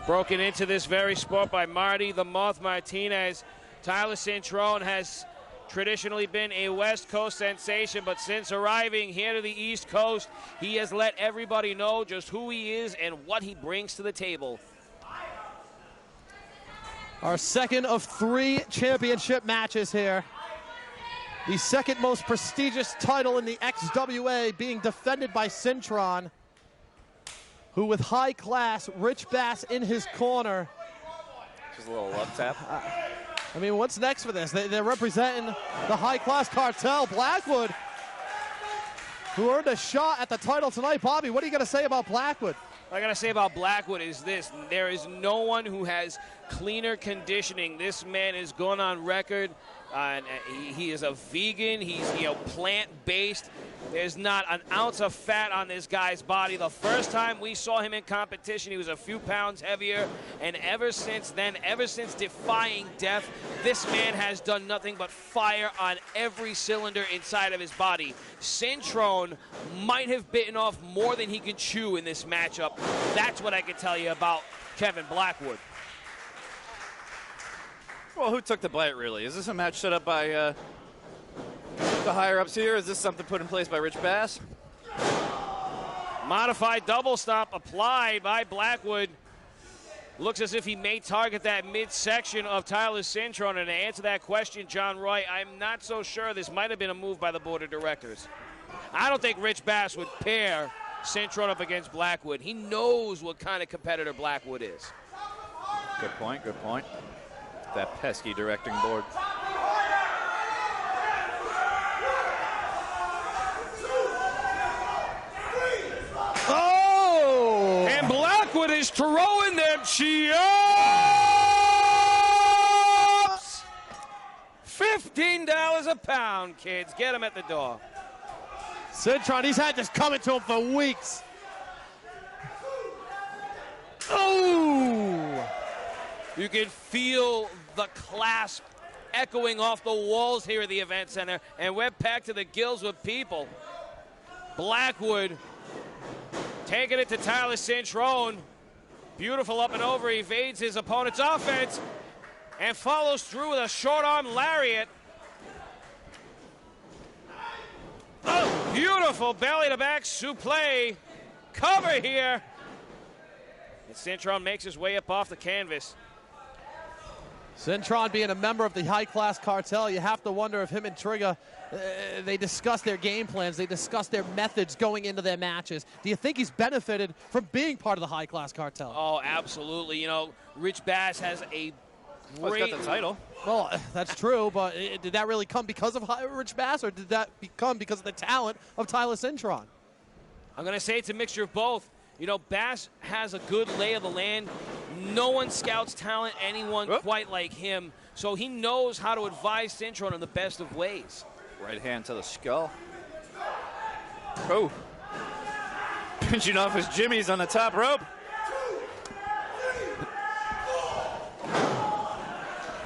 Broken into this very sport by Marty the Moth Martinez. Tyler Cintron has traditionally been a West Coast sensation, but since arriving here to the East Coast, he has let everybody know just who he is and what he brings to the table. Our second of 3 championship matches here. The second most prestigious title in the XWA being defended by Cintron, who with high class, Rich Bass in his corner. Just a little love tap. I mean, what's next for this? They're representing the high-class cartel, Blackwood, who earned a shot at the title tonight. Bobby, what are you going to say about Blackwood? What I got to say about Blackwood is this. There is no one who has cleaner conditioning. This man is going on record. He is a vegan. He's plant-based. There's not an ounce of fat on this guy's body. The first time we saw him in competition, he was a few pounds heavier. And ever since then, ever since defying death, this man has done nothing but fire on every cylinder inside of his body. Cintron might have bitten off more than he could chew in this matchup. That's what I can tell you about Kevin Blackwood. Well, who took the bite, really? Is this a match set up by the higher-ups here? Is this something put in place by Rich Bass? Modified double stomp applied by Blackwood. Looks as if he may target that midsection of Tyler Cintron. And to answer that question, John Roy, I'm not so sure. This might have been a move by the board of directors. I don't think Rich Bass would pair Cintron up against Blackwood. He knows what kind of competitor Blackwood is. Good point, good point. That pesky directing board. Oh! And Blackwood is throwing them chops! $15 a pound, kids. Get them at the door. Cintron, he's had this coming to him for weeks. Oh! You can feel the clasp echoing off the walls here at the event center, and we're packed to the gills with people. Blackwood taking it to Tyler Cintron. Beautiful up and over, evades his opponent's offense and follows through with a short arm lariat. Oh, beautiful belly to back suplex. Cover here. And Cintron makes his way up off the canvas. Cintron being a member of the high-class cartel, you have to wonder if him and Trigger, they discuss their game plans, they discuss their methods going into their matches. Do you think he's benefited from being part of the high-class cartel? Oh, absolutely. You know, Rich Bass has a great... He's got the title. Well, that's true, but did that really come because of Rich Bass, or did that come because of the talent of Tyler Cintron? I'm going to say it's a mixture of both. You know, Bass has a good lay of the land. No one scouts talent, anyone quite like him. So he knows how to advise Cintron in the best of ways. Right hand to the skull. Oh. Pinching off his jimmies on the top rope.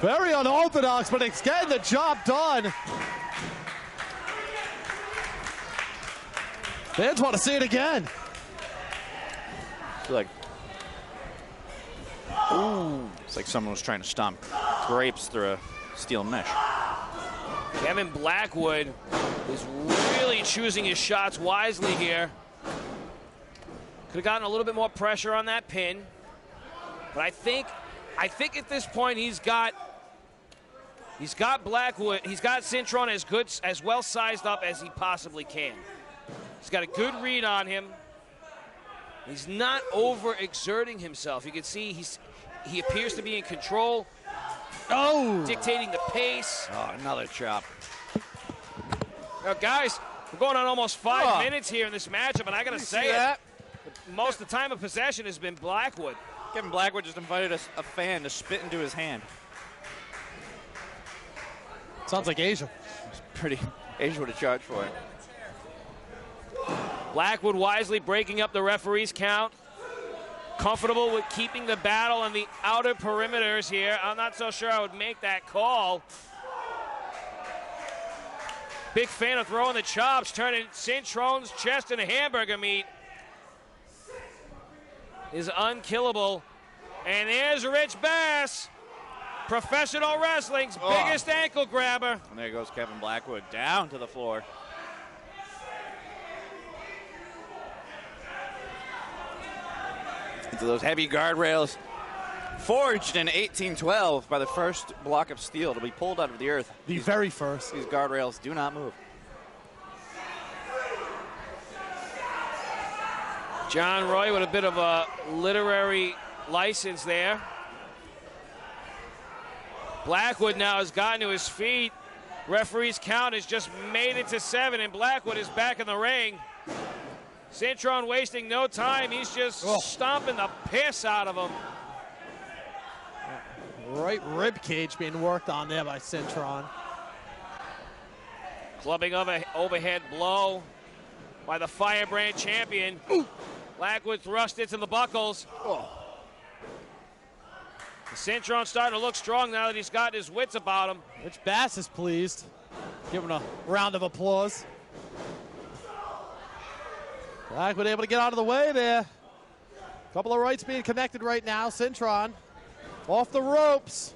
Very unorthodox, but it's getting the job done. Fans want to see it again. Like, ooh, it's like someone was trying to stomp grapes through a steel mesh. Kevin Blackwood is really choosing his shots wisely here. Could have gotten a little bit more pressure on that pin, but I think at this point he's got Blackwood, he's got Cintron as well sized up as he possibly can. He's got a good read on him. He's not overexerting himself. You can see he appears to be in control. Oh! Dictating the pace. Oh, another chop. Now, guys, we're going on almost 5 minutes here in this matchup, and I got to say it. Most of the time of possession has been Blackwood. Kevin Blackwood just invited a fan to spit into his hand. Sounds like Asia. It's pretty. Asia would have charged for it. Blackwood wisely breaking up the referee's count. Comfortable with keeping the battle on the outer perimeters here. I'm not so sure I would make that call. Big fan of throwing the chops, turning Cintron's chest into hamburger meat. Is unkillable. And there's Rich Bass, professional wrestling's biggest ankle grabber. And there goes Kevin Blackwood down to the floor. Into those heavy guardrails. Forged in 1812 by the first block of steel to be pulled out of the earth. The very first. These guardrails do not move. John Roy with a bit of a literary license there. Blackwood now has gotten to his feet. Referee's count has just made it to 7, and Blackwood is back in the ring. Cintron wasting no time. He's just stomping the piss out of him. Right rib cage being worked on there by Cintron. Clubbing of an overhead blow by the Firebrand champion. Ooh. Blackwood thrust into the buckles. Cintron starting to look strong now that he's got his wits about him. Rich Bass is pleased. Give him a round of applause. Blackwood able to get out of the way there. Couple of rights being connected right now. Cintron off the ropes.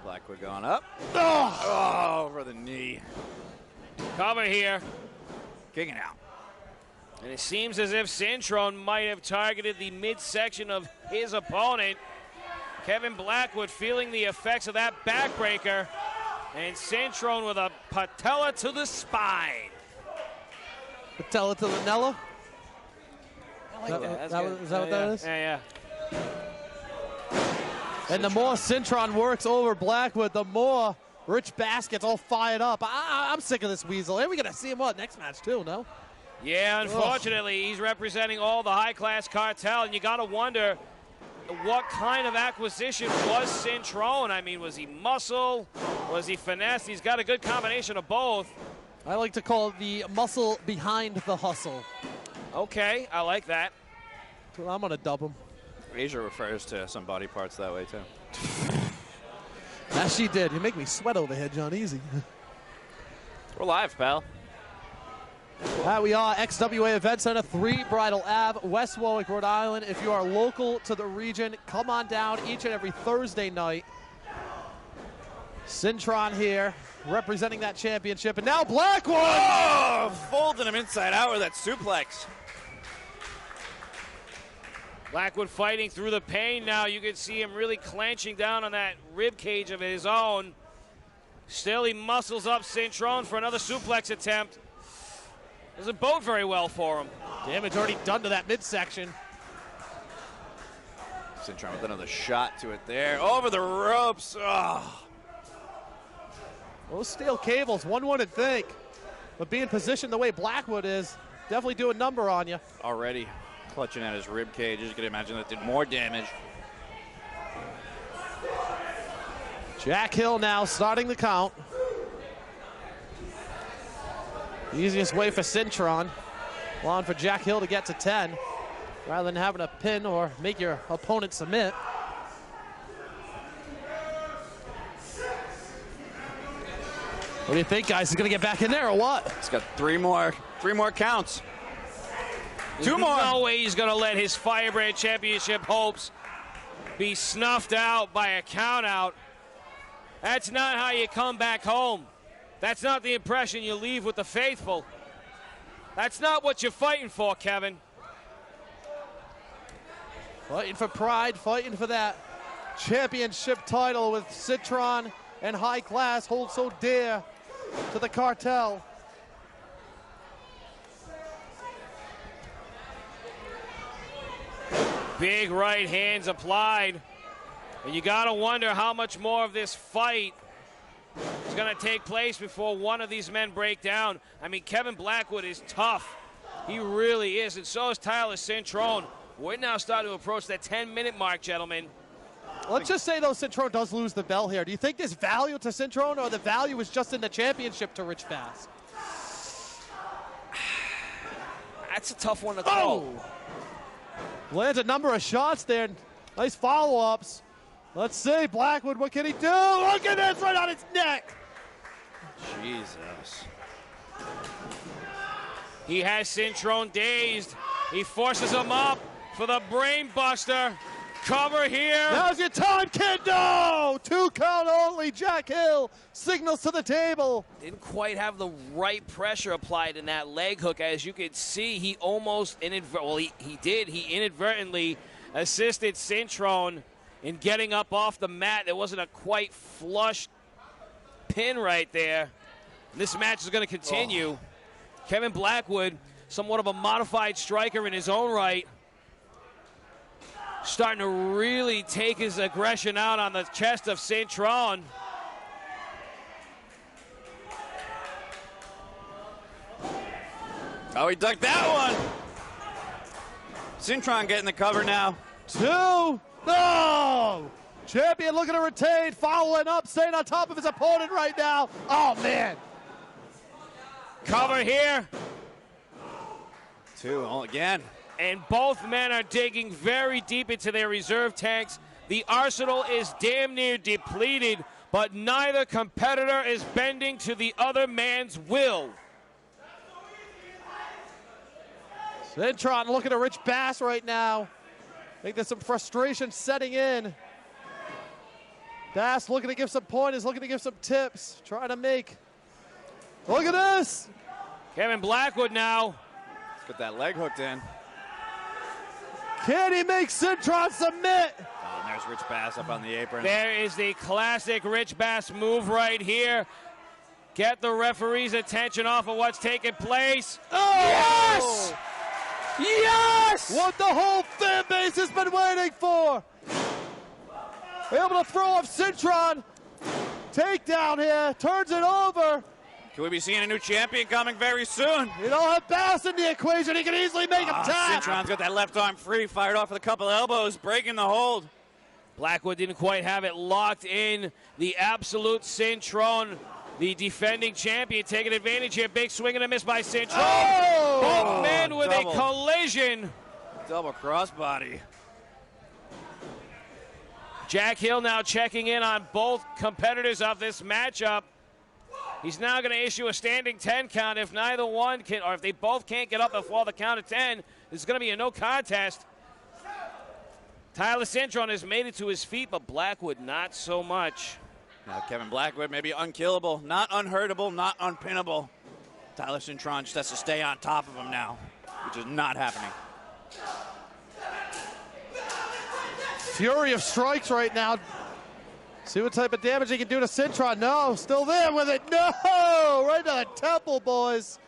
Blackwood going up. Oh, over the knee. Cover here. Kicking out. And it seems as if Cintron might have targeted the midsection of his opponent. Kevin Blackwood feeling the effects of that backbreaker. And Cintron with a patella to the spine. Patella to the Nella. I like that. Is that what that is? Yeah. And the more Cintron works over Blackwood, the more Rich Bass gets all fired up. I'm sick of this weasel. And we're going to see him next match too, no? Yeah, unfortunately, he's representing all the high-class cartel, and you got to wonder what kind of acquisition was Cintron. I mean, was he muscle? Was he finesse? He's got a good combination of both. I like to call it the muscle behind the hustle. Okay, I like that. So I'm going to dub him. Asia refers to some body parts that way, too. As she did. You make me sweat over here, John. Easy. We're live, pal. We are XWA Event Center, 3 Bridal Ave, West Warwick, Rhode Island. If you are local to the region, come on down each and every Thursday night. Cintron here, representing that championship. And now Blackwood! Oh, folding him inside out with that suplex. Blackwood fighting through the pain now. You can see him really clenching down on that rib cage of his own. Still, he muscles up Cintron for another suplex attempt. Doesn't bode very well for him. Damage already done to that midsection. Cintron with another shot to it there. Over the ropes. Oh. Those steel cables, one wouldn't think. But being positioned the way Blackwood is, definitely do a number on you. Already clutching at his rib cage. You can imagine that did more damage. Jack Hill now starting the count. The easiest way for Cintron, allowing for Jack Hill to get to 10, rather than having a pin or make your opponent submit. What do you think, guys? Is he going to get back in there or what? He's got three more counts. Two more. No way he's going to let his Firebrand Championship hopes be snuffed out by a count out. That's not how you come back home. That's not the impression you leave with the faithful. That's not what you're fighting for, Kevin. Fighting for pride, fighting for that championship title with Cintron and High Class hold so dear to the cartel. Big right hands applied. And you got to wonder how much more of this fight is going to take place before one of these men break down. I mean, Kevin Blackwood is tough. He really is, and so is Tyler Cintron. We're now starting to approach that 10-minute mark, gentlemen. Let's just say, though, Cintron does lose the bell here. Do you think there's value to Cintron, or the value is just in the championship to Rich Bass? That's a tough one to call. Oh. Lands a number of shots there. Nice follow-ups. Let's see, Blackwood, what can he do? Look at this, right on his neck. Jesus. He has Cintron dazed. He forces him up for the brain buster. Cover here. Now's your time, kid. No! 2 count only. Jack Hill signals to the table. Didn't quite have the right pressure applied in that leg hook. As you could see, he almost inadvertently, he inadvertently assisted Cintron in getting up off the mat. There wasn't a quite flush pin right there. This match is going to continue. Kevin Blackwood, somewhat of a modified striker in his own right, starting to really take his aggression out on the chest of Cintron. Oh, he ducked that one. Cintron getting the cover now. 2. No! Champion looking to retain, following up, staying on top of his opponent right now. Oh, man. Cover here. 2 again. And both men are digging very deep into their reserve tanks. The arsenal is damn near depleted, but neither competitor is bending to the other man's will. Cintron looking at Rich Bass right now. I think there's some frustration setting in. Bass looking to give some pointers, looking to give some tips, trying to make. Look at this. Kevin Blackwood now. Let's get that leg hooked in. Can he make Cintron submit? Oh, and there's Rich Bass up on the apron. There is the classic Rich Bass move right here. Get the referee's attention off of what's taking place. Oh! Yes! Yes! What the whole fan base has been waiting for. Able to throw off Cintron. Takedown here, turns it over. Could we be seeing a new champion coming very soon? You don't have Bass in the equation. He can easily make him tap. Cintron's got that left arm free, fired off with a couple elbows, breaking the hold. Blackwood didn't quite have it locked in. The absolute Cintron, the defending champion, taking advantage here. Big swing and a miss by Cintron. Oh! Both men with double. a collision. Double crossbody. Jack Hill now checking in on both competitors of this matchup. He's now going to issue a standing 10 count if neither one can, or if they both can't get up before the count of 10. This is going to be a no contest. Tyler Cintron has made it to his feet, but Blackwood not so much. Now Kevin Blackwood may be unkillable, not unhurtable, not unpinnable. Tyler Cintron just has to stay on top of him now, which is not happening. Fury of strikes right now. See what type of damage he can do to Cintron. No, still there with it. No! Right to the temple, boys.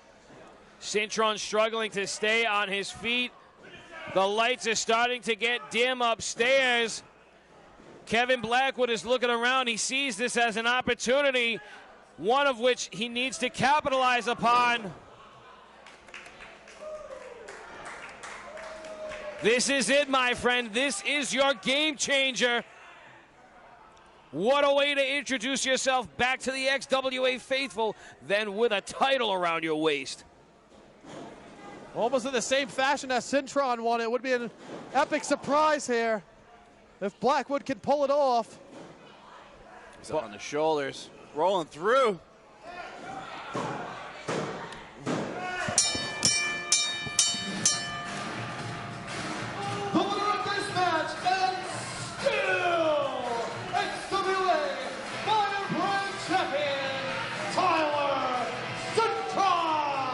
Cintron struggling to stay on his feet. The lights are starting to get dim upstairs. Kevin Blackwood is looking around. He sees this as an opportunity, one of which he needs to capitalize upon. This is it, my friend. This is your game changer. What a way to introduce yourself back to the XWA faithful than with a title around your waist. Almost in the same fashion as Cintron won. It would be an epic surprise here if Blackwood can pull it off. He's up on the shoulders, rolling through. The winner of this match and still XWA Firebrand champion, Tyler Cintron.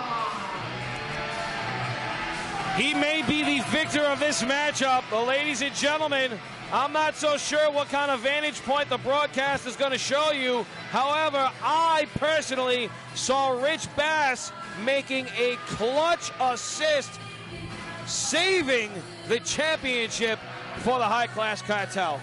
He may be the victor of this matchup, but ladies and gentlemen, I'm not so sure what kind of vantage point the broadcast is going to show you. However, I personally saw Rich Bass making a clutch assist, saving the championship for the High Class Cartel.